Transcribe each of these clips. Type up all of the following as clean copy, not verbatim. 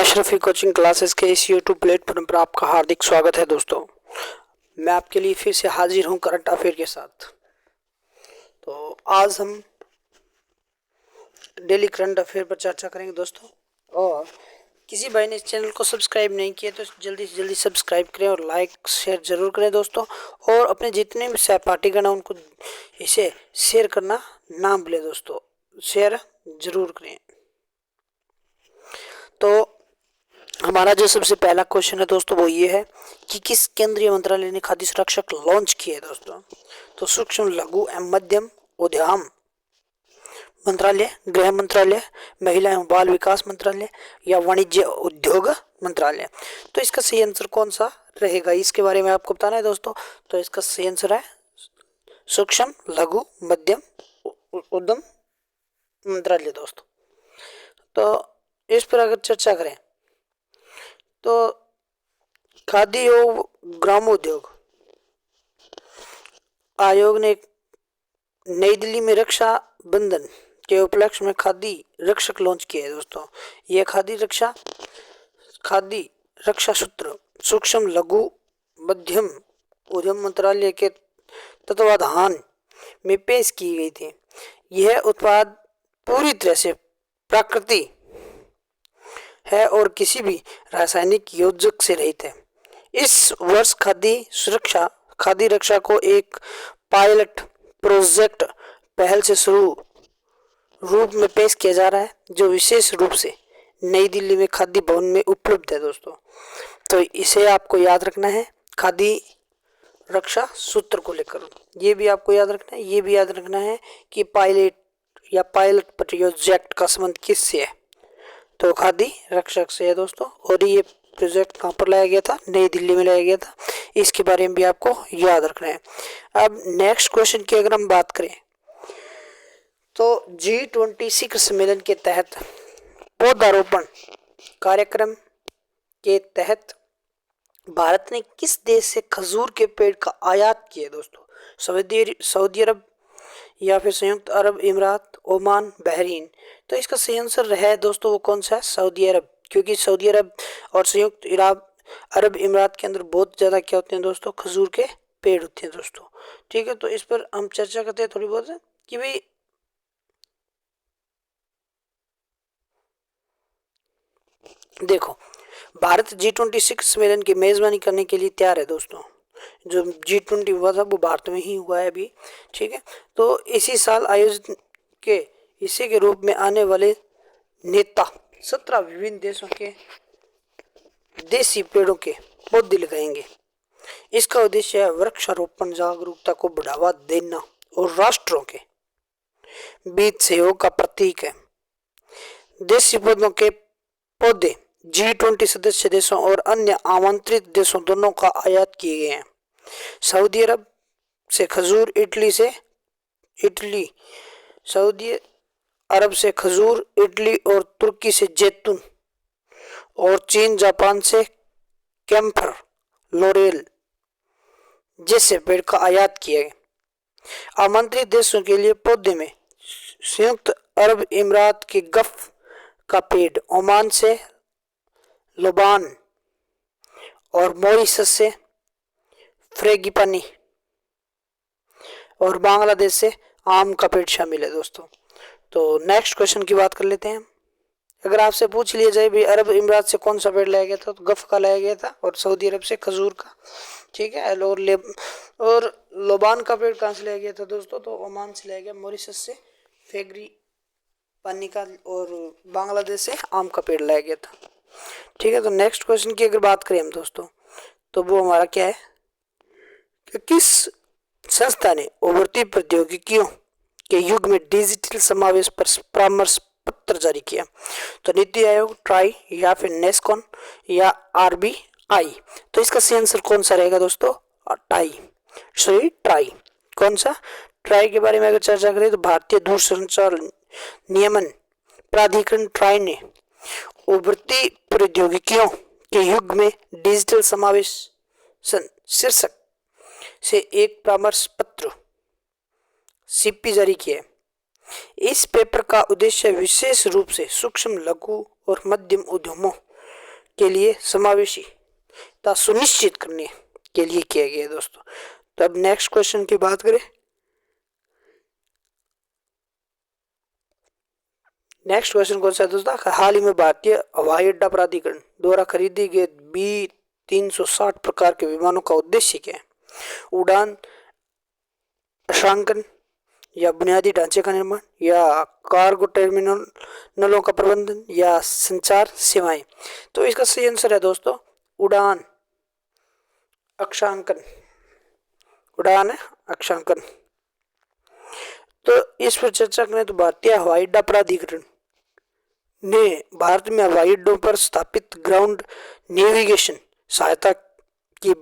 Ashrafi coaching classes के इस YouTube platform पर आपका हार्दिक स्वागत है दोस्तों। मैं आपके लिए फिर से हाजिर हूं करंट अफेयर के साथ। तो आज हम डेली करंट अफेयर पर चर्चा करेंगे दोस्तों। और किसी भाई ने इस चैनल को सब्सक्राइब नहीं किया तो जल्दी से जल्दी सब्सक्राइब करें और लाइक शेयर जरूर करें दोस्तों। और अपने जितने भी सहपाठीगण हैं उनको इसे शेयर करना ना भूलें दोस्तों, शेयर जरूर करें। तो हमारा जो सबसे पहला क्वेश्चन है दोस्तों वो ये है कि किस केंद्रीय मंत्रालय ने खाद्य सुरक्षक लॉन्च किया है दोस्तों। तो सूक्ष्म लघु एवं मध्यम उद्यम मंत्रालय, गृह मंत्रालय, महिला एवं बाल विकास मंत्रालय या वाणिज्य उद्योग मंत्रालय। तो इसका सही आंसर कौन सा रहेगा, इसके बारे में आपको बताना है दोस्तों। तो इसका सही आंसर है सूक्ष्म लघु मध्यम उद्यम मंत्रालय दोस्तों। तो इस पर अगर चर्चा करें तो खाद्य एवं ग्रामोद्योग आयोग ने नई दिल्ली में रक्षा बंधन के उपलक्ष्य में खाद्य रक्षक लॉन्च किया है दोस्तों। यह खाद्य रक्षा सूत्र सूक्ष्म लघु मध्यम उद्यम मंत्रालय के तत्वाधान में पेश की गई थी। यह उत्पाद पूरी तरह से प्राकृतिक है और किसी भी रासायनिक योजक से रहित है। इस वर्ष खाद्य रक्षा को एक पायलट प्रोजेक्ट पहल से शुरू रूप में पेश किया जा रहा है, जो विशेष रूप से नई दिल्ली में खाद्य भवन में उपलब्ध है दोस्तों। तो इसे आपको याद रखना है, खाद्य रक्षा सूत्र को लेकर ये भी आपको याद रखना है। ये भी याद रखना है कि पायलट प्रोजेक्ट का संबंध किससे है, तो खाद्य रक्षक से है दोस्तों। और ये प्रोजेक्ट कहाँ पर लाया गया था, नई दिल्ली में लाया गया था। इसके बारे में भी आपको याद रखना है। अब नेक्स्ट क्वेश्चन की अगर हम बात करें तो G20 शिखर सम्मेलन के तहत पौधारोपण कार्यक्रम के तहत भारत ने किस देश से खजूर के पेड़ का आयात किया दोस्तों। सऊदी अरब या फिर संयुक्त अरब अमीरात, ओमान, बहरीन। तो इसका सही आंसर है दोस्तों वो कौन सा है, सऊदी अरब। क्योंकि सऊदी अरब और संयुक्त अरब अमीरात के अंदर बहुत ज़्यादा क्या होते हैं दोस्तों, खजूर के पेड़ होते हैं दोस्तों। ठीक है, तो इस पर हम चर्चा करते हैं थोड़ी बहुत कि भाई देखो, भारत G20 शिखर सम्मेलन की मेजबानी करने के लिए तैयार है दोस्तों। जो G20 हुआ था वो भारत में ही हुआ है अभी। ठीक है, तो इसी साल आयोजित के हिस्से के रूप में आने वाले नेता 17 विभिन्न देशों के देसी पेड़ों के पौधे लगाएंगे। इसका उद्देश्य है वृक्षारोपण जागरूकता को बढ़ावा देना और राष्ट्रों के बीच सहयोग का प्रतीक है। देसी पौधों के पौधे G20 सदस्य देशों और अन्य आमंत्रित देशों दोनों का आयात किए गए हैं। सऊदी अरब से खजूर, सऊदी अरब से खजूर, इटली और तुर्की से जैतून और चीन जापान से कैम्फर, लोरेल जैसे पेड़ का आयात किया गया। आमंत्रित देशों के लिए पौधे में संयुक्त अरब अमीरात के गफ का पेड़, ओमान से लोबान और मॉरिशस से फ्रेगिपानी और बांग्लादेश से आम का पेड़ शामिल है दोस्तों। तो नेक्स्ट क्वेश्चन की बात कर लेते हैं। अगर आपसे पूछ लिया जाए भी अरब अमीरात से कौन सा पेड़ लाया गया था, तो गफ का लाया गया था और सऊदी अरब से खजूर का। ठीक है, और लोबान का पेड़ कहाँ से लाया गया था दोस्तों, तो ओमान से लाया गया, मॉरिशस से फेगरी पानी का और बांग्लादेश से आम का पेड़ लाया गया था। ठीक है, तो नेक्स्ट क्वेश्चन की अगर बात करें हम दोस्तों तो वो हमारा क्या है कि किस संस्था ने उभरती प्रौद्योगिकियों के युग में डिजिटल समावेश पर परामर्श पत्र जारी किया। तो नीति आयोग, ट्राई या फिर नेस्कॉन या RBI। तो इसका सही आंसर कौन सा रहेगा दोस्तों, ट्राई। कौन सा, ट्राई के बारे में अगर चर्चा करें तो भारतीय दूरसंचार नियमन प्राधिकरण ट्राई ने उभरती प्रौद्योगिकियों के युग में डिजिटल समावेश शीर्षक से एक परामर्श पत्र CP जारी किया है। इस पेपर का उद्देश्य विशेष रूप से सूक्ष्म लघु और मध्यम उद्यमों के लिए समावेशीता सुनिश्चित करने के लिए किया गया है दोस्तों। तो अब नेक्स्ट क्वेश्चन की बात करें। नेक्स्ट क्वेश्चन कौन सा है दोस्तों? हाल ही में भारतीय हवाई अड्डा प्राधिकरण द्वारा खरीदी गए बी 360 प्रकार के विमानों का उद्देश्य क्या है? उड़ान अंशांकन, या बुनियादी ढांचे का निर्माण, या कार्गो टर्मिनलों का प्रबंधन, या संचार सेवाएं। तो इसका सही आंसर है दोस्तों उड़ान अंशांकन। उड़ान अंशांकन। तो इस पर चर्चा करें तो भारतीय हवाई अड्डा प्राधिकरण ने भारत में हवाई अड्डों पर स्थापित ग्राउंड नेविगेशन सहायता की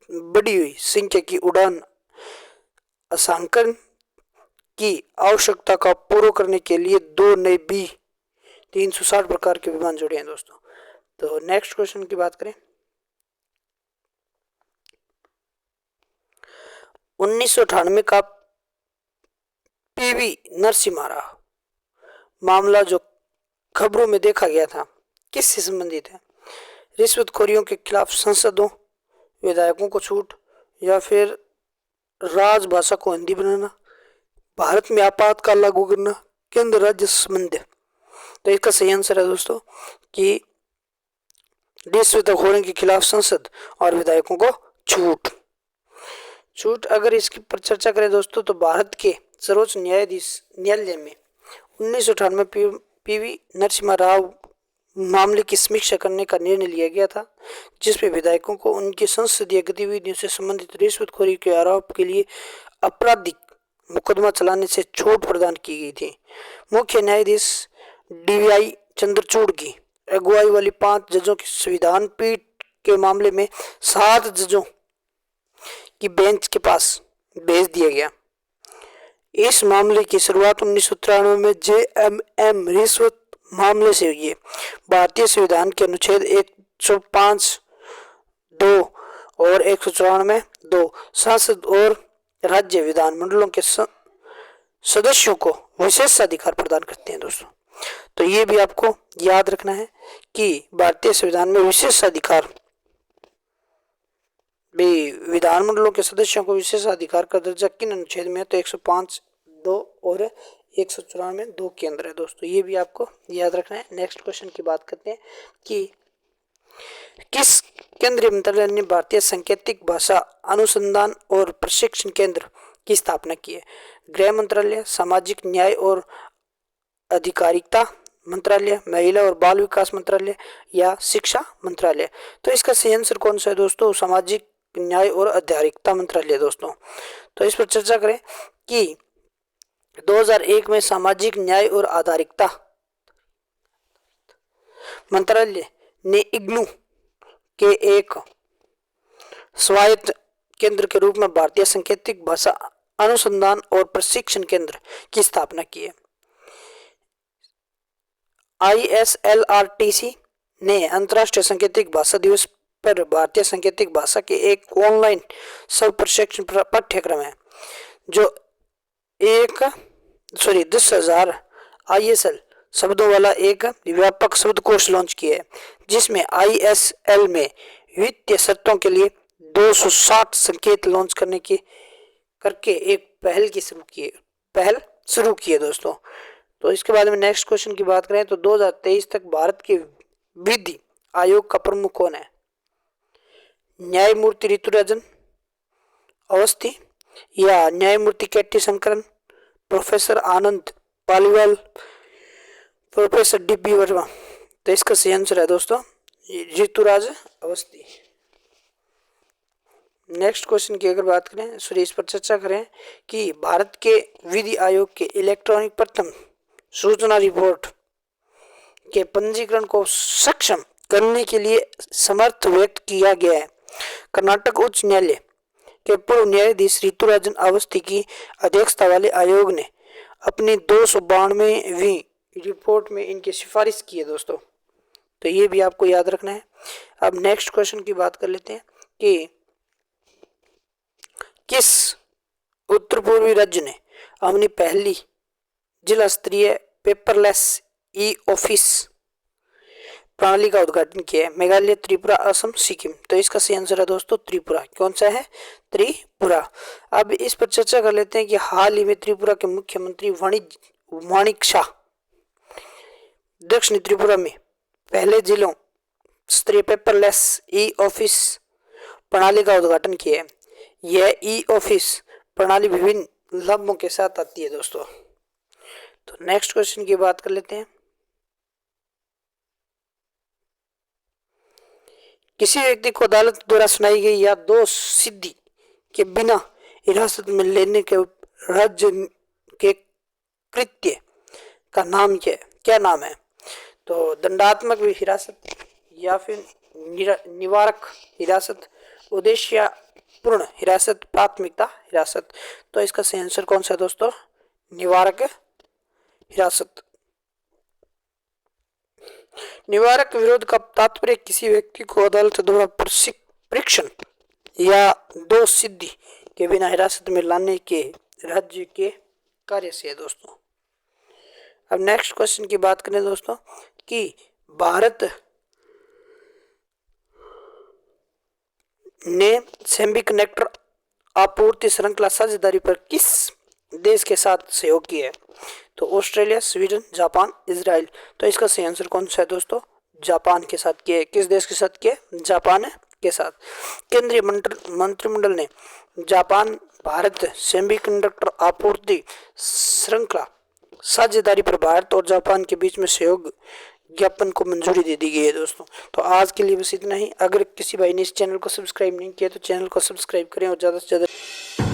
बढ़ी हुई संख्या की उड़ान अंशांकन की आवश्यकता का पूरा करने के लिए 2 नए बी 360 प्रकार के विमान जोड़े हैं दोस्तों। तो नेक्स्ट क्वेश्चन की बात करें। 1998 का पीवी नरसिम्हा राव मामला जो खबरों में देखा गया था किससे संबंधित है? रिश्वतखोरियों के खिलाफ सांसदों विधायकों को छूट, या फिर राजभाषा को हिंदी बनाना, भारत में आपातकाल लागू करना, केंद्र राज्य संबंध। तो इसका सही आंसर है दोस्तों कि रिश्वतखोरों के खिलाफ संसद और विधायकों को छूट। अगर इसकी पर चर्चा करें दोस्तों तो भारत के सर्वोच्च न्यायालय में 1998 पीवी नरसिम्हा राव मामले की समीक्षा करने का निर्णय लिया गया था, जिसमें विधायकों को उनकी संसदीय गतिविधियों से संबंधित रिश्वतखोरी के आरोप के लिए आपराधिक मुकदमा चलाने से छूट प्रदान की गई थी। मुख्य न्यायाधीश DY चंद्रचूड़ की अगुवाई वाली 5 जजों की संविधान पीठ के मामले में 7 जजों की बेंच के पास भेज दिया गया। इस मामले की शुरुआत 1993 में JMM रिश्वत मामले से हुई है। भारतीय संविधान के अनुच्छेद 105(2) और 194(2) सांसद और राज्य विधानमंडलों के सदस्यों को विशेषाधिकार प्रदान करते हैं दोस्तों। तो ये भी आपको याद रखना है कि भारतीय संविधान में विशेषाधिकार भी विधानमंडलों के सदस्यों को विशेषाधिकार का दर्जा किन अनुच्छेद में है? तो 105(2) और 194(2) के अंदर है दोस्तों। ये भी आपको याद रखना है। नेक्स्ट क्वेश्चन की बात करते हैं कि किस केंद्रीय मंत्रालय ने भारतीय सांकेतिक भाषा अनुसंधान और प्रशिक्षण केंद्र की स्थापना की है? गृह मंत्रालय, सामाजिक न्याय और अधिकारिता मंत्रालय, महिला और बाल विकास मंत्रालय, या शिक्षा मंत्रालय। तो इसका सही आंसर कौन सा है दोस्तों? सामाजिक न्याय और अधिकारिता मंत्रालय दोस्तों। तो इस पर चर्चा करें कि 2001 में सामाजिक न्याय और अधिकारिता मंत्रालय ने इग्नू के एक स्वायत्त केंद्र के रूप में भारतीय सांकेतिक भाषा अनुसंधान और प्रशिक्षण केंद्र की स्थापना की है। ISLRTC ने अंतर्राष्ट्रीय सांकेतिक भाषा दिवस पर भारतीय सांकेतिक भाषा के एक ऑनलाइन सब प्रशिक्षण पाठ्यक्रम है जो 10,000 ISL शब्दों वाला एक व्यापक शब्दकोश लॉन्च किया है, जिसमें ISL में वित्तीय शर्तों के लिए 260 संकेत लॉन्च करके एक पहल शुरू की है दोस्तों। तो इसके बाद में नेक्स्ट क्वेश्चन की बात करें तो 2023 तक भारत के विधि आयोग का प्रमुख कौन है? न्यायमूर्ति ऋतुराजन अवस्थी, या न्यायमूर्ति KT शंकरन, प्रोफेसर आनंद पालीवाल, प्रोफेसर DB वर्मा। तो इसका सही आंसर है दोस्तों ऋतुराज अवस्थी। नेक्स्ट क्वेश्चन की अगर बात करें इस पर चर्चा करें कि भारत के विधि आयोग के इलेक्ट्रॉनिक प्रथम सूचना रिपोर्ट के पंजीकरण को सक्षम करने के लिए समर्थ व्यक्त किया गया है। कर्नाटक उच्च न्यायालय के पूर्व न्यायाधीश ऋतुराजन अवस्थी की अध्यक्षता वाले आयोग ने अपनी 292वीं रिपोर्ट में इनकी सिफारिश की है दोस्तों। तो ये भी आपको याद रखना है। अब नेक्स्ट क्वेश्चन की बात कर लेते हैं कि किस उत्तर पूर्वी राज्य ने अपनी पहली जिला स्तरीय पेपरलेस ई ऑफिस प्रणाली का उद्घाटन किया है? मेघालय, त्रिपुरा, असम, सिक्किम। तो इसका सही आंसर है दोस्तों त्रिपुरा। कौन सा है? त्रिपुरा। अब इस पर चर्चा कर लेते हैं कि हाल ही में त्रिपुरा के मुख्यमंत्री वाणिक शाह दक्षिणी त्रिपुरा में पहले जिलों स्तरीय पेपरलेस ई ऑफिस प्रणाली का उद्घाटन किया है। यह ई ऑफिस प्रणाली विभिन्न लाभों के साथ आती है दोस्तों। तो नेक्स्ट क्वेश्चन की बात कर लेते हैं। किसी व्यक्ति को अदालत द्वारा सुनाई गई या दोष सिद्धि के बिना हिरासत में लेने के राज्य के कृत्य का नाम क्या नाम है? तो दंडात्मक हिरासत या फिर निवारक हिरासत, उद्देश्यपूर्ण हिरासत, प्राथमिकता हिरासत। तो इसका सही आंसर कौन सा है दोस्तों? निवारक हिरासत। निवारक विरोध का तात्पर्य किसी व्यक्ति को अदालत द्वारा परीक्षण या दोष सिद्धि के बिना हिरासत में लाने के राज्य के कार्य से है दोस्तों। अब नेक्स्ट क्वेश्चन की बात करें दोस्तों कि भारत ने सेमीकंडक्टर आपूर्ति श्रृंखला साझेदारी पर किस देश के साथ सहयोग किया है? तो ऑस्ट्रेलिया, स्वीडन, जापान, इजराइल। तो इसका सही आंसर कौन सा है दोस्तों? जापान के साथ किया है। किस देश के साथ किया? जापान के साथ। केंद्रीय मंत्रिमंडल ने जापान भारत सेमीकंडक्टर आपूर्ति श्रृंखला साझेदारी पर भारत और जापान के बीच में सहयोग ज्ञापन को मंजूरी दे दी गई है दोस्तों। तो आज के लिए बस इतना ही। अगर किसी भाई ने इस चैनल को सब्सक्राइब नहीं किया तो चैनल को सब्सक्राइब करें और ज़्यादा से ज़्यादा